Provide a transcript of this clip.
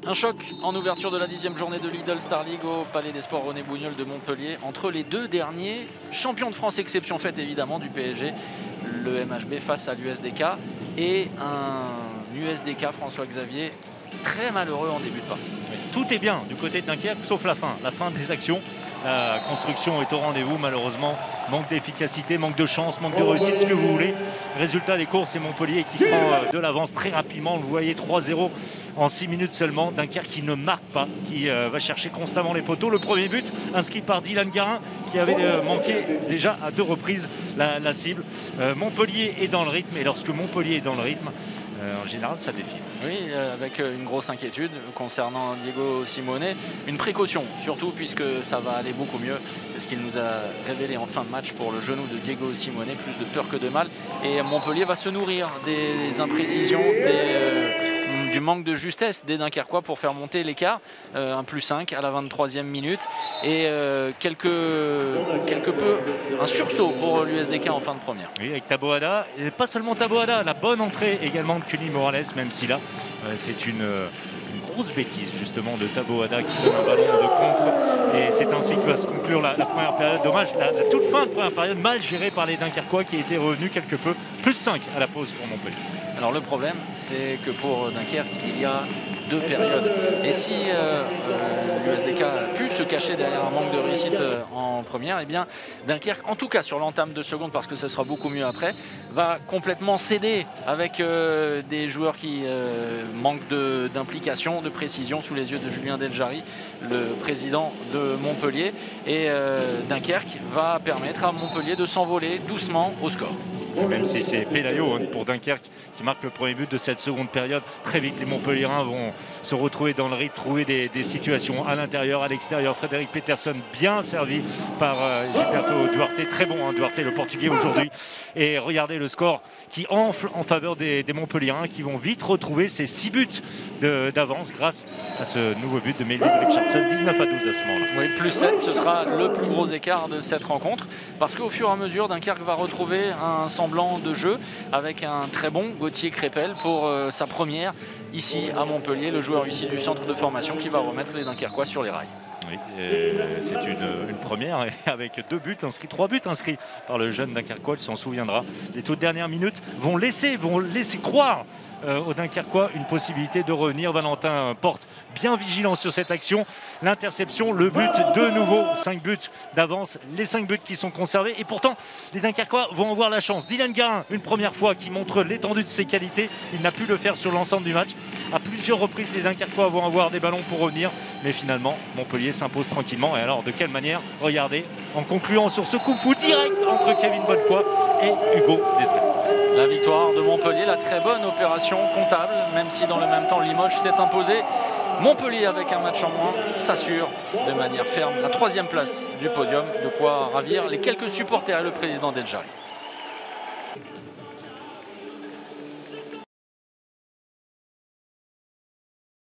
Un choc en ouverture de la 10e journée de Lidl Star League au Palais des Sports René Bougnol de Montpellier entre les deux derniers champions de France, exception faite évidemment du PSG, le MHB face à l'USDK et un USDK François Xavier très malheureux en début de partie. Tout est bien du côté de Dunkerque sauf la fin des actions. La construction est au rendez-vous, malheureusement. Manque d'efficacité, manque de chance, manque de réussite, ce que vous voulez. Résultat des courses, c'est Montpellier qui prend de l'avance très rapidement. Vous voyez, 3-0 en 6 minutes seulement. Dunkerque qui ne marque pas, qui va chercher constamment les poteaux. Le premier but inscrit par Dylan Garin qui avait manqué déjà à 2 reprises la cible. Montpellier est dans le rythme et lorsque Montpellier est dans le rythme, en général, ça défile. Oui, avec une grosse inquiétude concernant Diego Simone. Une précaution, surtout puisque ça va aller beaucoup mieux. C'est ce qu'il nous a révélé en fin de match pour le genou de Diego Simone. Plus de peur que de mal. Et Montpellier va se nourrir des imprécisions, du manque de justesse des Dunkerquois pour faire monter l'écart. 1+5 à la 23e minute. Et quelque peu un sursaut pour l'USDK en fin de première. Oui, avec Taboada. Et pas seulement Taboada, la bonne entrée également de Kenny Morales, même si là, c'est une grosse bêtise justement de Taboada qui donne un ballon de contre. Et c'est ainsi que va se conclure la première période. Dommage, la toute fin de première période, mal gérée par les Dunkerquois qui étaient revenus quelque peu. +5 à la pause pour Montpellier. Alors le problème, c'est que pour Dunkerque, il y a 2 périodes. Et si l'USDK a pu se cacher derrière un manque de réussite en première, eh bien Dunkerque, en tout cas sur l'entame de seconde, parce que ce sera beaucoup mieux après, va complètement céder avec des joueurs qui manquent d'implication, de précision sous les yeux de Julien Deljari, le président de Montpellier. Et Dunkerque va permettre à Montpellier de s'envoler doucement au score. Même si c'est Pelayo pour Dunkerque qui marque le premier but de cette seconde période. Très vite, les Montpelliérains vont se retrouver dans le rythme, trouver des situations à l'intérieur, à l'extérieur. Frédéric Peterson bien servi par Gilberto Duarte. Très bon, Duarte, le Portugais aujourd'hui. Et regardez le score qui enfle en faveur des Montpelliérains qui vont vite retrouver ces 6 buts d'avance grâce à ce nouveau but de Melvin Richardson. 19-12 à ce moment-là. Oui, +7, ce sera le plus gros écart de cette rencontre. Parce qu'au fur et à mesure, Dunkerque va retrouver un semblant de jeu avec un très bon Gauthier Crépel pour sa première ici à Montpellier, le joueur ici du centre de formation qui va remettre les Dunkerquois sur les rails. Oui, c'est une première avec 2 buts inscrits, 3 buts inscrits par le jeune Dunkerquois, il s'en souviendra. Les toutes dernières minutes vont laisser croire aux Dunkerquois une possibilité de revenir. Valentin Porte bien vigilant sur cette action. L'interception, le but de nouveau, 5 buts d'avance, les 5 buts qui sont conservés. Et pourtant, les Dunkerquois vont avoir la chance. Dylan Garin, une première fois, qui montre l'étendue de ses qualités. Il n'a pu le faire sur l'ensemble du match. À plusieurs reprises, les Dunkerquois vont avoir des ballons pour revenir. Mais finalement, Montpellier s'impose tranquillement. Et alors, de quelle manière? Regardez, en concluant sur ce coup de fou direct entre Kevin Bonnefoy et Hugo Descaldes. La victoire de Montpellier, la très bonne opération comptable, même si dans le même temps Limoges s'est imposé. Montpellier, avec un match en moins, s'assure de manière ferme la 3e place du podium, de quoi ravir les quelques supporters et le président Deljari.